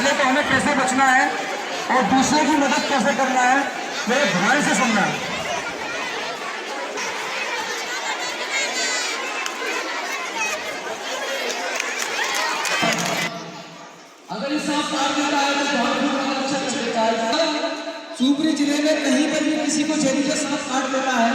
पहले तो हमें कैसे बचना है और दूसरे की मदद कैसे करना है, मेरे ध्यान से सुनना है। अगर इस सांप काट देता है तो बहुत अच्छा कर देता है। शिवपुरी जिले में कहीं पर भी किसी को जहरीला सांप काट देता है।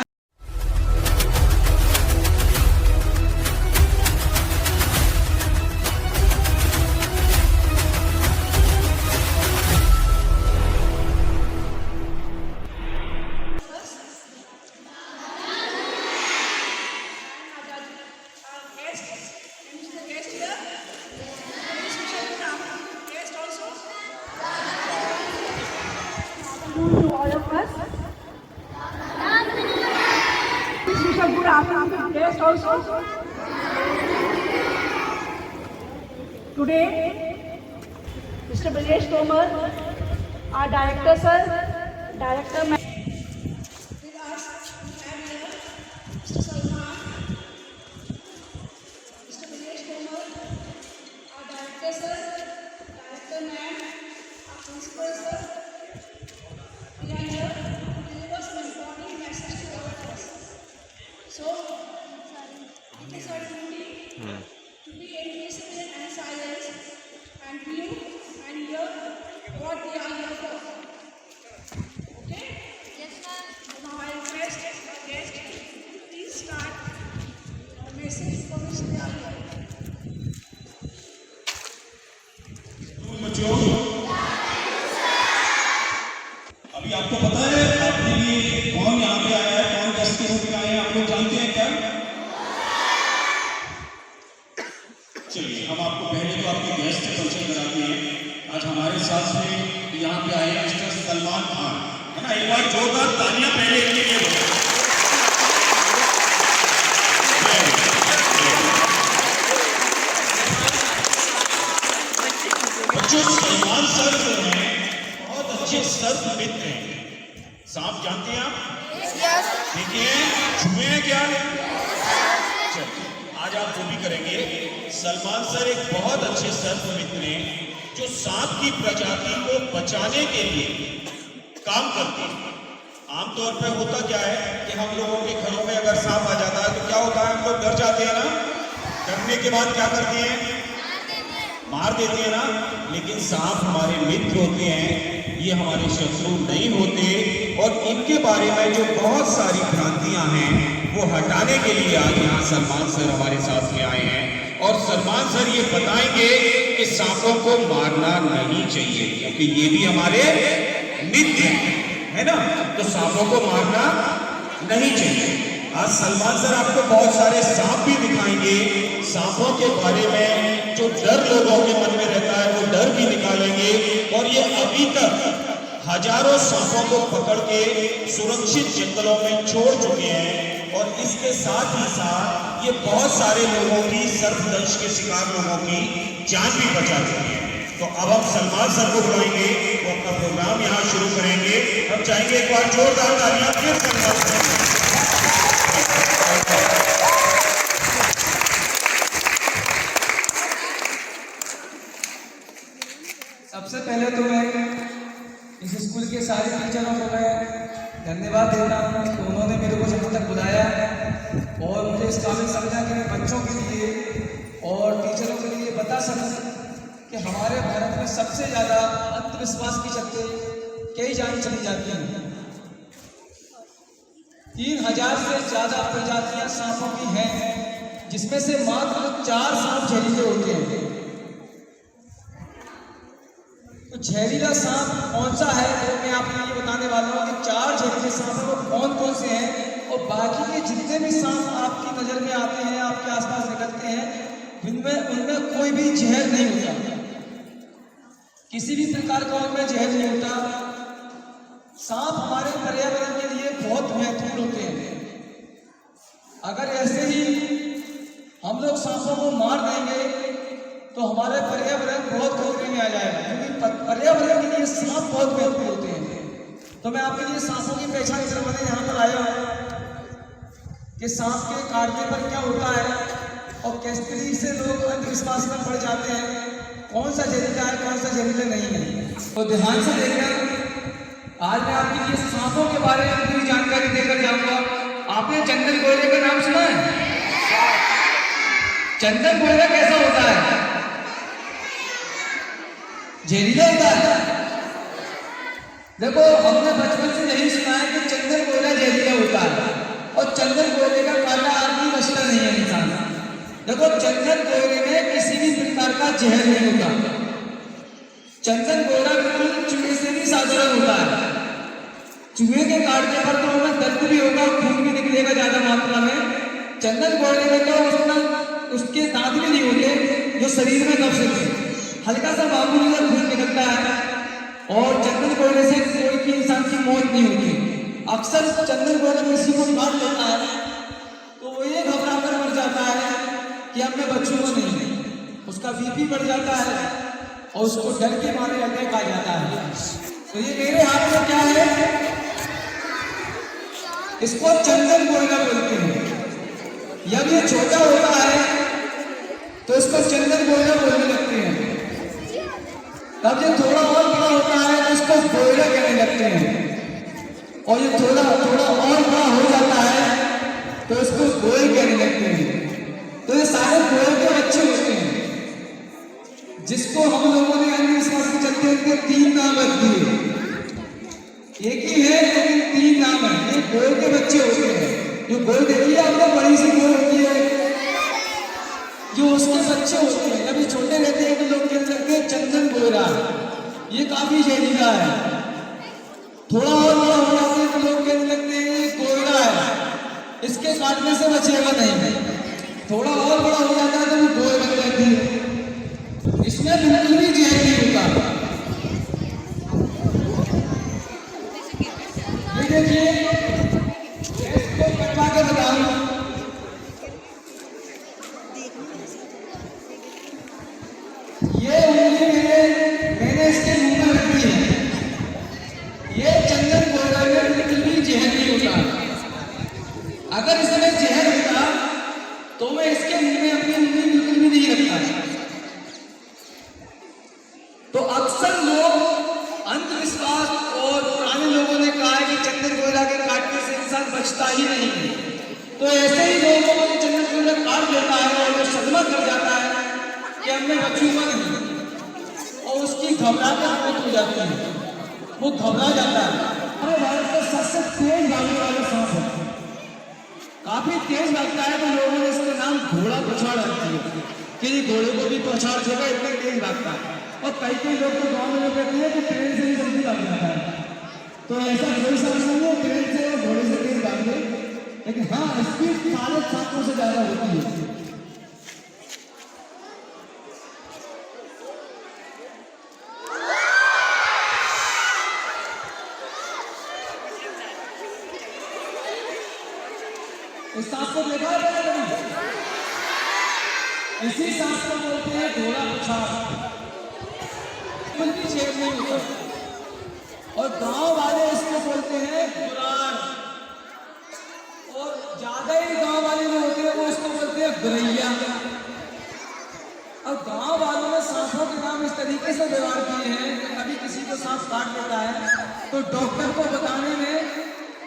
To all of us. This is a good afternoon guest also. Today, Mr. Brajesh Tomar, our director sir, director ma'am. With us, we have here Mr. Salman, Mr. Brajesh Tomar, our director sir, director ma'am, our principal sir. We are here to deliver some important message to all of us. So, it is our duty to be indisciplined and silent and view and hear what we are here for. Okay? Yes, ma'am. Now I request our guest to please start the message for which they are here. अभी आपको पता है आपके लिए कौन यहाँ पे आया है, कौन गेस्ट के रूप में आए हैं, आप लोग जानते हैं क्या? चलिए हम आपको पहले तो आपके गेस्ट से परिचय कराते हैं। आज हमारे साथ में यहाँ पे आए मिस्टर सलमान खान, है ना। एक बार जोरदार तालियां पहले इनके लिए हो। बच्चों, सलमान सर जो हैं बहुत अच्छे सर्पविद हैं। सांप जानते हैं आप? देखिए छुए हैं क्या? चलिए आज आप जो भी करेंगे, सलमान सर एक बहुत अच्छे सर्पविद हैं जो सांप की प्रजाति को बचाने के लिए काम करते हैं। आमतौर पर होता क्या है कि हम लोगों के घरों में अगर सांप आ जाता है तो क्या होता है, हम लोग डर जाते हैं ना। डरने के बाद क्या करते हैं? मार देते हैं ना। लेकिन सांप हमारे मित्र होते हैं, ये हमारे शत्रु नहीं होते। और इनके बारे में जो बहुत सारी भ्रांतियां हैं वो हटाने के लिए आज यहाँ सलमान सर हमारे साथ में आए हैं। और सलमान सर ये बताएंगे कि सांपों को मारना नहीं चाहिए, क्योंकि ये भी हमारे मित्र है ना। तो सांपों को मारना नहीं चाहिए। आज सलमान सर आपको बहुत सारे सांप भी दिखाएंगे। सांपों के बारे में जो डर लोगों के मन में रहता है वो डर भी निकालेंगे। और ये अभी तक हजारों सांपों को पकड़ के सुरक्षित जंगलों में छोड़ चुके हैं। और इसके साथ ही साथ ये बहुत सारे लोगों की सर्पदंश के शिकार लोगों की जान भी बचा चुके हैं। तो अब हम सलमान सर को बुलाएंगे, वो अपना प्रोग्राम यहाँ शुरू करेंगे। हम चाहेंगे एक बार जोरदार तालियां फिर सलमान सर। सबसे पहले तो मैं इस स्कूल के सारे टीचरों को मैं धन्यवाद देता हूँ कि उन्होंने मेरे को यहाँ तक बुलाया और मुझे इस काबिल समझा कि मैं बच्चों के लिए और टीचरों के लिए बता सकूँ कि हमारे भारत में सबसे ज़्यादा अंधविश्वास के चलते कई जान चली जाती हैं। 3000 से ज़्यादा प्रजातियाँ सांपों की हैं, जिसमें से मात्र 4 सांप जहरीले होते हैं। तो जहरीला सांप कौन सा है वो मैं आपको ये बताने वाला हूँ कि 4 जहरीले सांप हैं वो कौन कौन से हैं। और बाकी के जितने भी सांप आपकी नज़र में आते हैं, आपके आसपास निकलते हैं, उनमें कोई भी जहर नहीं होता, किसी भी प्रकार का उनमें जहर नहीं होता। सांप हमारे पर्यावरण के लिए बहुत महत्वपूर्ण होते हैं। अगर ऐसे ही हम लोग सांपों को मार देंगे तो हमारे पर्यावरण बहुत खतरे में आ जाएगा, क्योंकि पर्यावरण के लिए सांप बहुत महत्वपूर्ण होते हैं। तो मैं आपके लिए सांपों की पहचान करवाने यहाँ पर आया हूँ कि सांप के काटने पर क्या होता है और किस तरीके से लोग अंधविश्वास में पड़ जाते हैं। कौन सा जहरीला है कौन सा जहरीला नहीं है। तो ध्यान से देखना, आज मैं आपके लिए सांपों के बारे में पूरी जानकारी देकर जाऊंगा। आपने चंदन कोयले का नाम सुना है? चंदन कोयला कैसा होता है? जहरीला होता है। देखो हमने बचपन से यही सुना है कि चंदन कोयला जहरीला होता है और चंदन कोयले का काटा आदमी बचता नहीं है इंसान। देखो चंदन कोयले में किसी भी प्रकार का जहर नहीं होता। चंदन कोयला बिल्कुल चूहे से भी साधारण होता है। चूहे के काटने पर तो हमें दर्द भी होगा, खून भी निकलेगा ज्यादा मात्रा में। चंदन कोयले में तो उतना उसके दांत भी नहीं होते जो शरीर में दब सके, हल्का सा मामूली सा खून निकलता है और चंदन कोयले से कोई की इंसान की मौत नहीं होती। अक्सर चंदन कोयला किसी को काट लेता है तो वो ये घबरा कर मर जाता है कि अब मैं बचूंगा नहीं, उसका बीपी बढ़ जाता है और उसको डर के मारे अटैक आ जाता है। तो ये मेरे हाथ में क्या है, इसको चंदन कोयला बोलते हैं। जब ये छोटा होता है तो इसको चंदन कोयला बोलने लगते हैं, तब ये थोड़ा और बड़ा होता है तो इसको कोयला कहने लगते हैं और ये थोड़ा थोड़ा और बड़ा हो जाता है तो इसको गोयल कहने लगते हैं। तो ये सारे गोयल के बच्चे होते हैं जिसको हम लोगों ने अंधविश्वास के चलते उनके 3 नाम रख दिए। एक ही है लेकिन 3 नाम है। ये गोयल के बच्चे होते हैं। जो गोयल देखिए आपको बड़ी सी गोयल होती है, जो उसके बच्चे होते हैं। जब ये छोटे रहते हैं तो लोग कहने लगते हैं चंदन कोयला, ये काफी जहरीला है। थोड़ा और बड़ा हो जाते हैं तो लोग कहने लगते हैं ये कोयला है, इसके काटने से बचेगा नहीं। थोड़ा और बड़ा हो जाता है तो वो गोयल बन जाती है, इसमें बिल्कुल भी जहर नहीं होता। ये देखिए इसको कटवा के बताऊं, ये उंगली मैंने इसके मुंह में रखी है। ये चंदन कोयला में बिल्कुल भी जहर नहीं होता। अगर इसमें जहर होता तो मैं इसके मुंह में अपनी उंगली बिल्कुल भी नहीं रखता। तो अक्सर लोग अंधविश्वास और पुराने लोगों ने कहा है कि चंदन कोयला के काटने से इंसान बचता ही नहीं है। तो ऐसे ही लोगों को चंदन कोयला काट लेता है और वो सदमा कर जाता है कि अब मैं बचूंगा नहीं और उसकी घबराहट मौत हो जाती है, वो घबरा जाता है। हमारे भारत का सबसे तेज भागने वाला सांप है, काफी तेज भागता है। तो लोगों ने इसका नाम घोड़ा पछाड़ रख दिया कि घोड़े को भी पछाड़ देगा, इतना तेज भागता है। और कई लोग तो गाँव में कहते हैं कि ट्रेन से भी जल्दी भाग जाता है। तो ऐसा कोई सांप नहीं है ट्रेन से और घोड़े से तेज भागे, लेकिन हाँ स्पीड सारे सांपों से ज्यादा होती है। इस सांप को देखा है कभी? इसी सांप को बोलते हैं घोड़ा पछाड़। कुछ भी छेद नहीं होता और गांव वाले इसको बोलते हैं गुरार, और ज्यादा ही गांव वाले जो होते हैं वो इसको बोलते हैं गुरैया। अब गांव वालों ने सांपों के नाम इस तरीके से व्यवहार किए हैं कि कभी किसी को सांप काट लेता है तो डॉक्टर को बताने में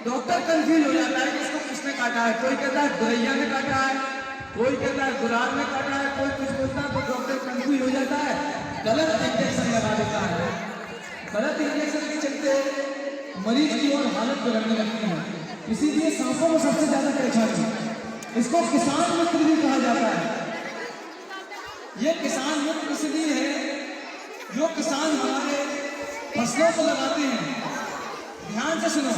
डॉक्टर कंफ्यूज हो जाता है कि इसको किसने काटा है। कोई कहता है गुरैया ने काटा है, कोई कहता है गुरार ने काटा है, कोई कुछ बोलता है। तो डॉक्टर कंफ्यूज हो जाता है, गलत इंजेक्शन लगा देता है। गलत इंजेक्शन के चलते मरीज की और हालत बिगड़ने लगती है। इसीलिए सांपों को सबसे ज्यादा पहचान है। इसको किसान मित्र भी कहा जाता है। ये किसान मित्र इसलिए है जो किसान हमारे फसलों को लगाते हैं। ध्यान से सुनो,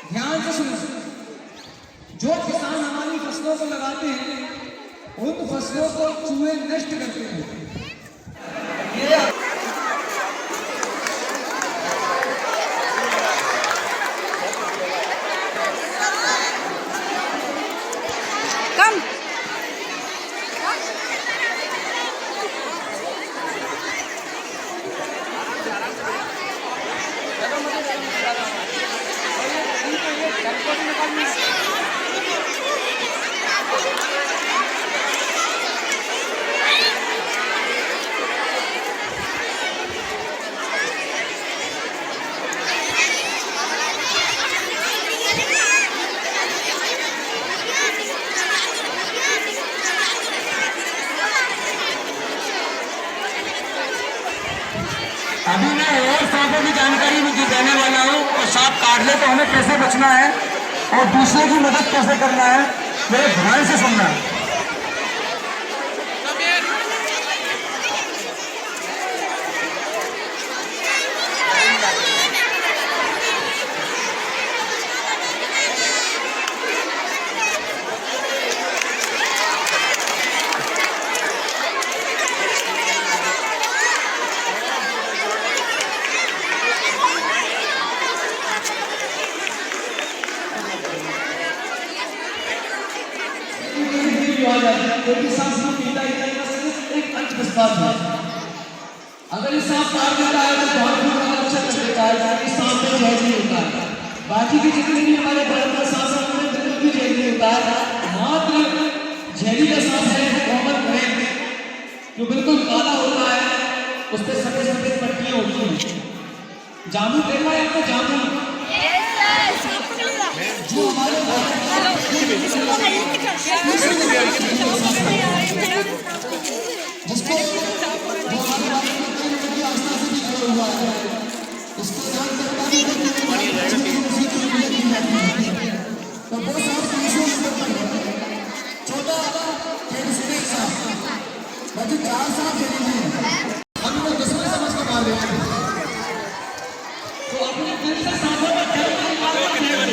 ध्यान से सुनो। जो किसान हमारी फसलों को लगाते हैं उन फसलों को चूहे नष्ट करते हैं। ये कम है तो हमें कैसे बचना है और दूसरे की मदद कैसे करना है, मेरे ध्यान से सुनना। क्योंकि सांप को पीता ही नहीं, बस एक अंधविश्वास है। अगर ये सांप काट देता है तो बहुत बुरा अच्छा कर देता है, क्योंकि सांप में जहर नहीं होता है। बाकी के जितने भी हमारे बड़े बड़े सांप हैं उनमें बिल्कुल भी जहर नहीं होता है। मात्र जहरीला सांप है कॉमन क्रेन, जो बिल्कुल काला होता है, उस पर सफेद सफेद पट्टियां होती हैं। जामुन देखा है आपने? जामुन जो हमारे जिसको हुआ है इसको ध्यान करना है तो बहुत छोटा बाकी 4 साल खेलेंगे हम लोग दूसरे समझ के मार देते हैं। तो अपने दिल से सांपों पर डर नहीं मारना है।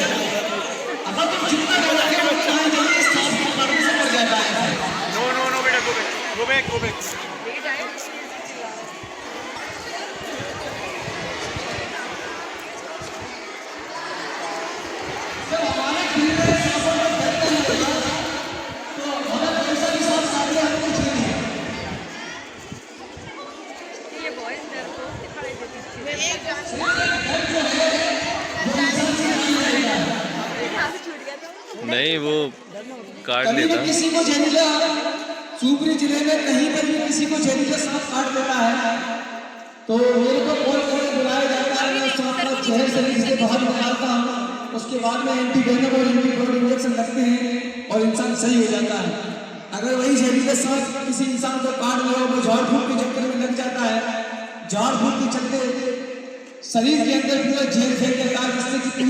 अगर तुम जितना डरोगे उतना ही जल्दी सांप को मारने से मर जाता है। नो बेटा, गो बैक। जब हमारे दिल में सांपों पर डर नहीं होगा तो हमें पैसा भी सांप काटे हमें कुछ नहीं है। ये बॉयज डर को दिखाई देती है। नहीं वो काट कभी लेता। भी किसी को जहरीला शिवपुरी जिले में कहीं पर भी किसी को जहरीला सांप काट देता है तो मेरे को कॉल करके बुलाया जाता है। मैं सांप का जहर शरीर से बाहर निकालता हूँ, उसके बाद में एंटीवेनम और एंटीबॉडी इंजेक्शन लगते हैं और इंसान सही हो जाता है। अगर वही जहरीला सांप किसी इंसान को काट ले और वो झाड़ फूक के चक्कर में लग जाता है, झाड़ फूक के चलते शरीर के अंदर पूरा जहर फैल जाता है, जिससे कि